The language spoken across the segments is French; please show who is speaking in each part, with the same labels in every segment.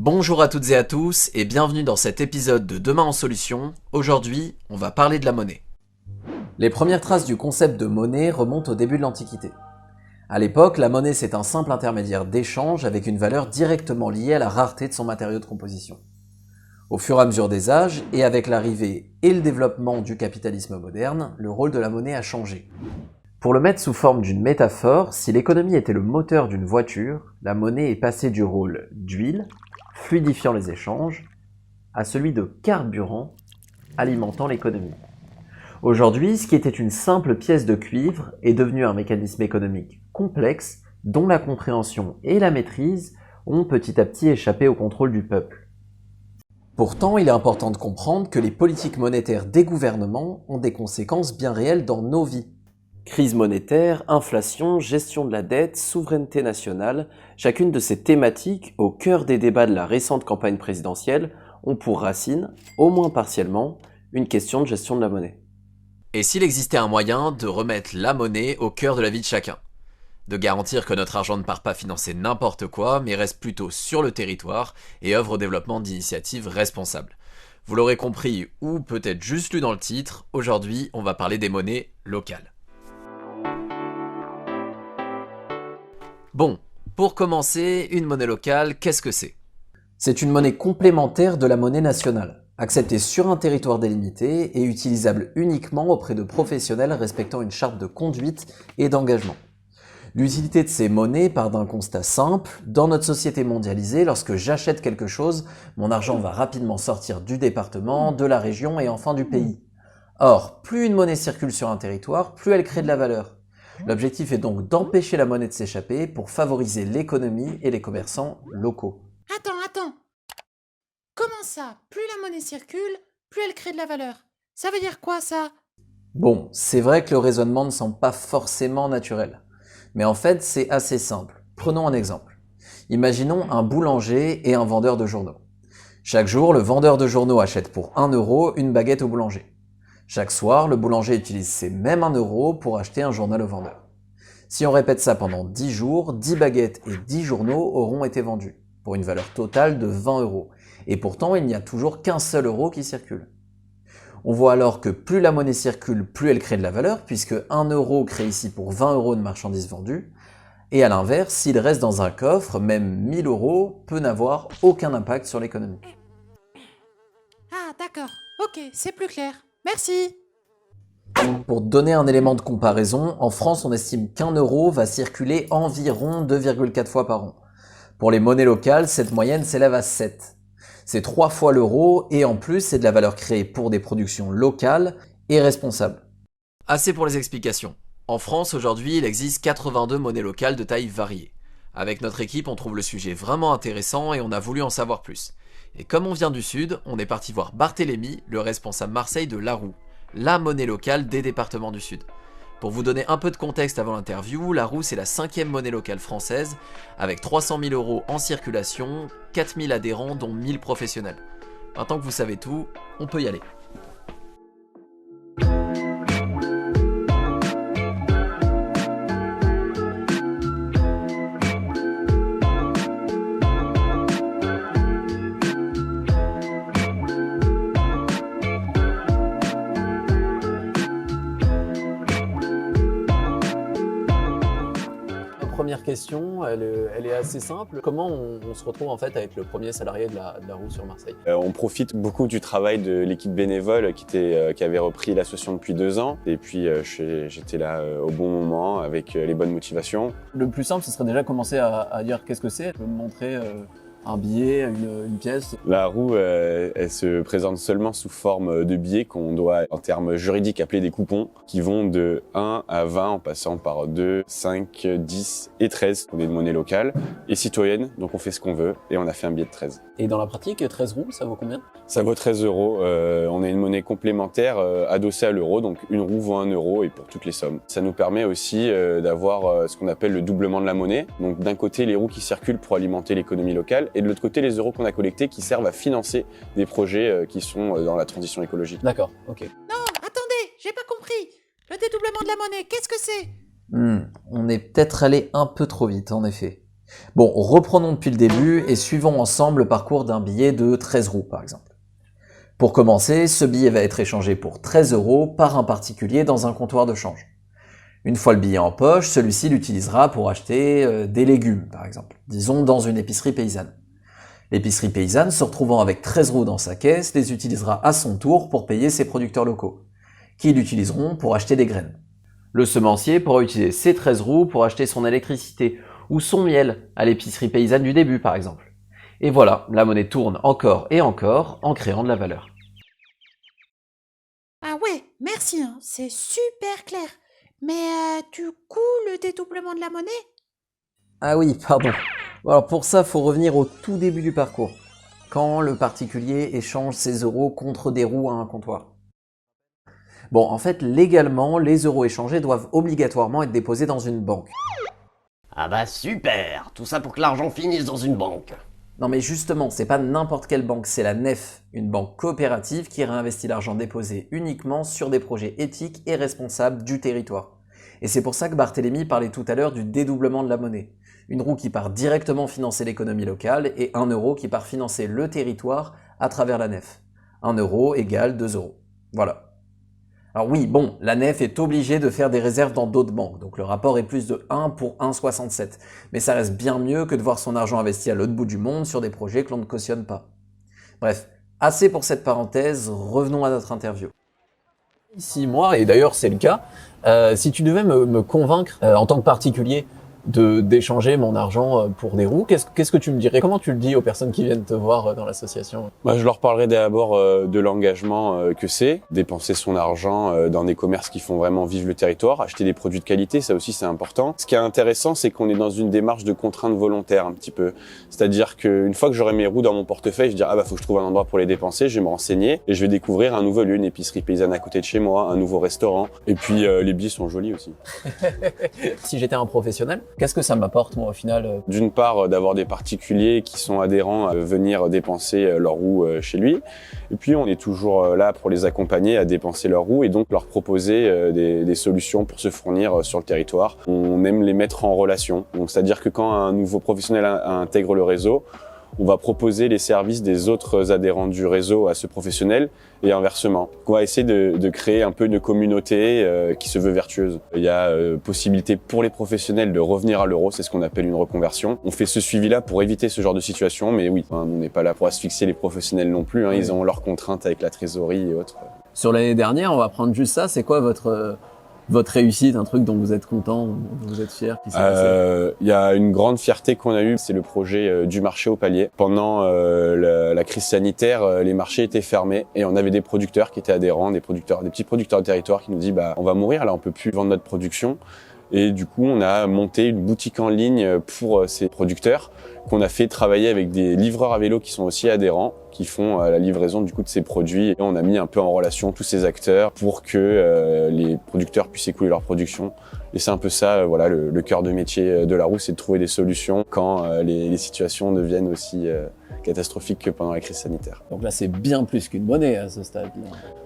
Speaker 1: Bonjour à toutes et à tous et bienvenue dans cet épisode de Demain en solution. Aujourd'hui, on va parler de la monnaie. Les premières traces du concept de monnaie remontent au début de l'Antiquité. À l'époque, la monnaie c'est un simple intermédiaire d'échange avec une valeur directement liée à la rareté de son matériau de composition. Au fur et à mesure des âges, et avec l'arrivée et le développement du capitalisme moderne, le rôle de la monnaie a changé. Pour le mettre sous forme d'une métaphore, si l'économie était le moteur d'une voiture, la monnaie est passée du rôle d'huile, fluidifiant les échanges, à celui de carburant, alimentant l'économie. Aujourd'hui, ce qui était une simple pièce de cuivre est devenu un mécanisme économique complexe dont la compréhension et la maîtrise ont petit à petit échappé au contrôle du peuple. Pourtant, il est important de comprendre que les politiques monétaires des gouvernements ont des conséquences bien réelles dans nos vies. Crise monétaire, inflation, gestion de la dette, souveraineté nationale, chacune de ces thématiques, au cœur des débats de la récente campagne présidentielle, ont pour racine, au moins partiellement, une question de gestion de la monnaie. Et s'il existait un moyen de remettre la monnaie au cœur de la vie de chacun? De garantir que notre argent ne part pas financer n'importe quoi, mais reste plutôt sur le territoire et œuvre au développement d'initiatives responsables. Vous l'aurez compris, ou peut-être juste lu dans le titre, aujourd'hui on va parler des monnaies locales. Bon, pour commencer, une monnaie locale, qu'est-ce que c'est? C'est une monnaie complémentaire de la monnaie nationale, acceptée sur un territoire délimité et utilisable uniquement auprès de professionnels respectant une charte de conduite et d'engagement. L'utilité de ces monnaies part d'un constat simple. Dans notre société mondialisée, lorsque j'achète quelque chose, mon argent va rapidement sortir du département, de la région et enfin du pays. Or, plus une monnaie circule sur un territoire, plus elle crée de la valeur. L'objectif est donc d'empêcher la monnaie de s'échapper pour favoriser l'économie et les commerçants locaux.
Speaker 2: Attends. Comment ça? Plus la monnaie circule, plus elle crée de la valeur. Ça veut dire quoi ça?
Speaker 1: Bon, c'est vrai que le raisonnement ne semble pas forcément naturel. Mais en fait, c'est assez simple. Prenons un exemple. Imaginons un boulanger et un vendeur de journaux. Chaque jour, le vendeur de journaux achète pour 1 euro une baguette au boulanger. Chaque soir, le boulanger utilise ces mêmes 1 euro pour acheter un journal au vendeur. Si on répète ça pendant 10 jours, 10 baguettes et 10 journaux auront été vendus, pour une valeur totale de 20 euros. Et pourtant, il n'y a toujours qu'un seul euro qui circule. On voit alors que plus la monnaie circule, plus elle crée de la valeur, puisque 1 euro crée ici pour 20 euros de marchandises vendues. Et à l'inverse, s'il reste dans un coffre, même 1000 euros peut n'avoir aucun impact sur l'économie.
Speaker 2: Ah d'accord, ok, c'est plus clair. Merci.
Speaker 1: Pour donner un élément de comparaison, en France, on estime qu'1 euro va circuler environ 2,4 fois par an. Pour les monnaies locales, cette moyenne s'élève à 7. C'est 3 fois l'euro et en plus, c'est de la valeur créée pour des productions locales et responsables. Assez pour les explications. En France, aujourd'hui, il existe 82 monnaies locales de taille variée. Avec notre équipe, on trouve le sujet vraiment intéressant et on a voulu en savoir plus. Et comme on vient du Sud, on est parti voir Barthélémy, le responsable Marseille de Larou, la monnaie locale des départements du Sud. Pour vous donner un peu de contexte avant l'interview, Larou c'est la 5e monnaie locale française, avec 300 000 euros en circulation, 4 000 adhérents dont 1000 professionnels. Maintenant que vous savez tout, on peut y aller. Première question, elle est assez simple. Comment on se retrouve en fait à être le premier salarié de la roue sur Marseille?
Speaker 3: On profite beaucoup du travail de l'équipe bénévole qui avait repris l'association depuis 2 ans. Et puis j'étais là au bon moment avec les bonnes motivations.
Speaker 1: Le plus simple, ce serait déjà commencer à dire qu'est-ce que c'est. Tu peux me montrer un billet, une pièce?
Speaker 3: La roue, elle se présente seulement sous forme de billets qu'on doit, en termes juridiques, appeler des coupons, qui vont de 1 à 20 en passant par 2, 5, 10 et 13. On est de monnaie locale et citoyenne, donc on fait ce qu'on veut et on a fait un billet de 13.
Speaker 1: Et dans la pratique, 13 roues, ça vaut combien?
Speaker 3: Ça vaut 13 euros. On a une monnaie complémentaire adossée à l'euro, donc une roue vaut 1 euro et pour toutes les sommes. Ça nous permet aussi d'avoir ce qu'on appelle le doublement de la monnaie. Donc d'un côté, les roues qui circulent pour alimenter l'économie locale et de l'autre côté, les euros qu'on a collectés qui servent à financer des projets qui sont dans la transition écologique.
Speaker 1: D'accord, ok.
Speaker 2: Non, attendez, j'ai pas compris. Le dédoublement de la monnaie, qu'est-ce que c'est?
Speaker 1: On est peut-être allé un peu trop vite, en effet. Bon, reprenons depuis le début et suivons ensemble le parcours d'un billet de 13 roues par exemple. Pour commencer, ce billet va être échangé pour 13 € par un particulier dans un comptoir de change. Une fois le billet en poche, celui-ci l'utilisera pour acheter des légumes par exemple, disons dans une épicerie paysanne. L'épicerie paysanne, se retrouvant avec 13 roues dans sa caisse, les utilisera à son tour pour payer ses producteurs locaux, qui l'utiliseront pour acheter des graines. Le semencier pourra utiliser ses 13 roues pour acheter son électricité ou son miel à l'épicerie paysanne du début par exemple. Et voilà, la monnaie tourne encore et encore en créant de la valeur.
Speaker 2: Ah ouais, merci, hein, c'est super clair. Mais du coup, le dédoublement de la monnaie?
Speaker 1: Ah oui, pardon. Alors pour ça, faut revenir au tout début du parcours, quand le particulier échange ses euros contre des roues à un comptoir. Bon, en fait, légalement, les euros échangés doivent obligatoirement être déposés dans une banque.
Speaker 4: Ah bah super, tout ça pour que l'argent finisse dans une banque.
Speaker 1: Non mais justement, c'est pas n'importe quelle banque, c'est la NEF, une banque coopérative qui réinvestit l'argent déposé uniquement sur des projets éthiques et responsables du territoire. Et c'est pour ça que Barthélemy parlait tout à l'heure du dédoublement de la monnaie. Une roue qui part directement financer l'économie locale et 1 euro qui part financer le territoire à travers la NEF. 1 euro égale 2 euros. Voilà. Alors oui, bon, la NEF est obligée de faire des réserves dans d'autres banques, donc le rapport est plus de 1 pour 1,67. Mais ça reste bien mieux que de voir son argent investi à l'autre bout du monde sur des projets que l'on ne cautionne pas. Bref, assez pour cette parenthèse, revenons à notre interview. Si moi, et d'ailleurs c'est le cas, si tu devais me convaincre en tant que particulier d'échanger mon argent pour des roues, qu'est-ce que tu me dirais? Comment tu le dis aux personnes qui viennent te voir dans l'association?
Speaker 3: Moi, je leur parlerai d'abord de l'engagement que c'est, dépenser son argent dans des commerces qui font vraiment vivre le territoire, acheter des produits de qualité, ça aussi c'est important. Ce qui est intéressant, c'est qu'on est dans une démarche de contrainte volontaire un petit peu. C'est-à-dire qu'une fois que j'aurai mes roues dans mon portefeuille, je dirai faut que je trouve un endroit pour les dépenser, je vais me renseigner et je vais découvrir un nouveau lieu, une épicerie paysanne à côté de chez moi, un nouveau restaurant. Et puis les billets sont jolis aussi.
Speaker 1: Si j'étais un professionnel, qu'est-ce que ça m'apporte moi au final?
Speaker 3: D'une part, d'avoir des particuliers qui sont adhérents à venir dépenser leurs roues chez lui. Et puis, on est toujours là pour les accompagner à dépenser leurs roues et donc leur proposer des solutions pour se fournir sur le territoire. On aime les mettre en relation. Donc, c'est-à-dire que quand un nouveau professionnel intègre le réseau, on va proposer les services des autres adhérents du réseau à ce professionnel et inversement. On va essayer de créer un peu une communauté qui se veut vertueuse. Il y a possibilité pour les professionnels de revenir à l'euro, c'est ce qu'on appelle une reconversion. On fait ce suivi-là pour éviter ce genre de situation, mais oui, on n'est pas là pour asphyxier les professionnels non plus, ils ont leurs contraintes avec la trésorerie et autres.
Speaker 1: Sur l'année dernière, on va prendre juste ça, c'est quoi votre réussite, un truc dont vous êtes content, dont vous êtes fier?
Speaker 3: Il y a une grande fierté qu'on a eue, c'est le projet du marché au palier. Pendant la crise sanitaire, les marchés étaient fermés et on avait des producteurs qui étaient adhérents, des petits producteurs de territoire qui nous disent on va mourir là, on peut plus vendre notre production. Et du coup, on a monté une boutique en ligne pour ces producteurs qu'on a fait travailler avec des livreurs à vélo qui sont aussi adhérents, qui font la livraison du coup de ces produits. Et on a mis un peu en relation tous ces acteurs pour que les producteurs puissent écouler leur production. Et c'est un peu ça, voilà, le cœur de métier de la roue, c'est de trouver des solutions quand les situations deviennent aussi catastrophiques que pendant la crise sanitaire.
Speaker 1: Donc là, c'est bien plus qu'une monnaie à ce stade.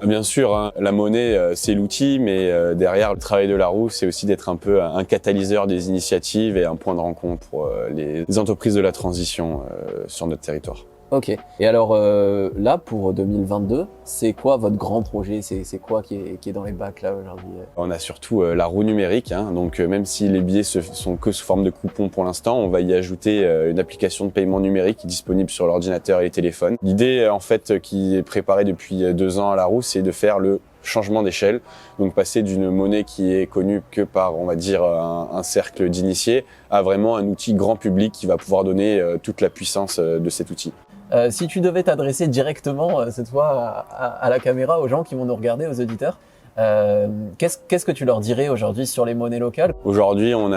Speaker 3: Bien sûr, la monnaie, c'est l'outil, mais derrière, le travail de la roue, c'est aussi d'être un peu un catalyseur des initiatives et un point de rencontre pour les entreprises de la transition sur notre territoire.
Speaker 1: Ok. Et alors là, pour 2022, c'est quoi votre grand projet? C'est quoi qui est dans les bacs là aujourd'hui?
Speaker 3: On a surtout la roue numérique, donc même si les billets sont que sous forme de coupons pour l'instant, on va y ajouter une application de paiement numérique qui est disponible sur l'ordinateur et les téléphones. L'idée en fait qui est préparée depuis 2 ans à la roue, c'est de faire le changement d'échelle, donc passer d'une monnaie qui est connue que par, on va dire, un cercle d'initiés à vraiment un outil grand public qui va pouvoir donner toute la puissance de cet outil.
Speaker 1: Si tu devais t'adresser directement cette fois à la caméra, aux gens qui vont nous regarder, aux auditeurs, qu'est-ce que tu leur dirais aujourd'hui sur les monnaies locales?
Speaker 3: Aujourd'hui, on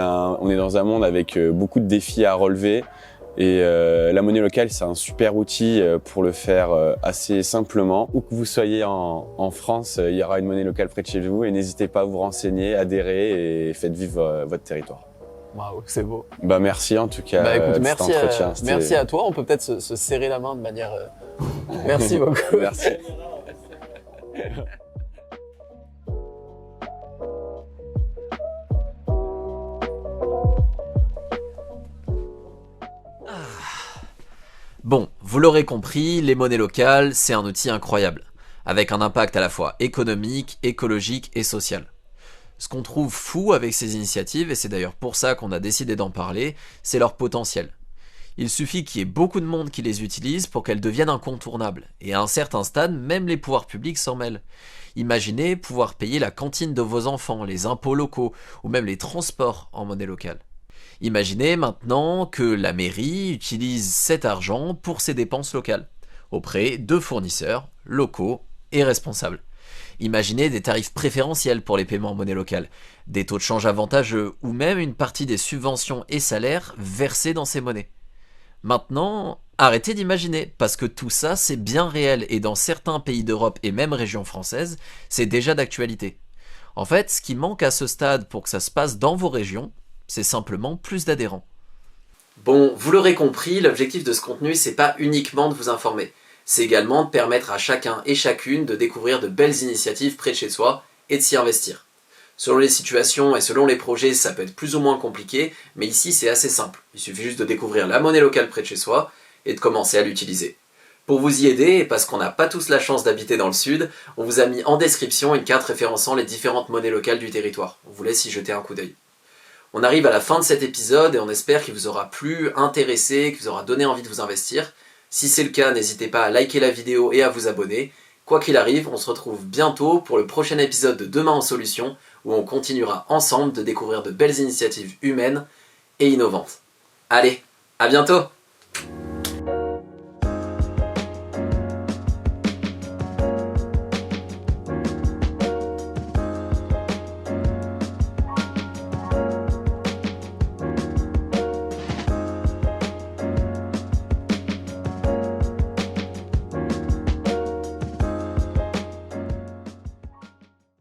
Speaker 3: est dans un monde avec beaucoup de défis à relever et la monnaie locale, c'est un super outil pour le faire assez simplement. Où que vous soyez en France, il y aura une monnaie locale près de chez vous et n'hésitez pas à vous renseigner, adhérer et faites vivre votre territoire.
Speaker 1: Waouh, c'est beau.
Speaker 3: Merci en tout cas
Speaker 1: écoute,
Speaker 3: de cet entretien.
Speaker 1: Merci à toi. On peut peut-être se serrer la main de manière... Merci beaucoup.
Speaker 3: Merci.
Speaker 1: Vous l'aurez compris, les monnaies locales, c'est un outil incroyable, avec un impact à la fois économique, écologique et social. Ce qu'on trouve fou avec ces initiatives, et c'est d'ailleurs pour ça qu'on a décidé d'en parler, c'est leur potentiel. Il suffit qu'il y ait beaucoup de monde qui les utilise pour qu'elles deviennent incontournables, et à un certain stade, même les pouvoirs publics s'en mêlent. Imaginez pouvoir payer la cantine de vos enfants, les impôts locaux, ou même les transports en monnaie locale. Imaginez maintenant que la mairie utilise cet argent pour ses dépenses locales, auprès de fournisseurs locaux et responsables. Imaginez des tarifs préférentiels pour les paiements en monnaie locale, des taux de change avantageux ou même une partie des subventions et salaires versés dans ces monnaies. Maintenant, arrêtez d'imaginer, parce que tout ça c'est bien réel et dans certains pays d'Europe et même régions françaises, c'est déjà d'actualité. En fait, ce qui manque à ce stade pour que ça se passe dans vos régions, c'est simplement plus d'adhérents. Bon, vous l'aurez compris, l'objectif de ce contenu, c'est pas uniquement de vous informer. C'est également de permettre à chacun et chacune de découvrir de belles initiatives près de chez soi et de s'y investir. Selon les situations et selon les projets, ça peut être plus ou moins compliqué, mais ici c'est assez simple. Il suffit juste de découvrir la monnaie locale près de chez soi et de commencer à l'utiliser. Pour vous y aider, et parce qu'on n'a pas tous la chance d'habiter dans le sud, on vous a mis en description une carte référençant les différentes monnaies locales du territoire. On vous laisse y jeter un coup d'œil. On arrive à la fin de cet épisode et on espère qu'il vous aura plu, intéressé, qu'il vous aura donné envie de vous investir. Si c'est le cas, n'hésitez pas à liker la vidéo et à vous abonner. Quoi qu'il arrive, on se retrouve bientôt pour le prochain épisode de Demain en Solutions, où on continuera ensemble de découvrir de belles initiatives humaines et innovantes. Allez, à bientôt!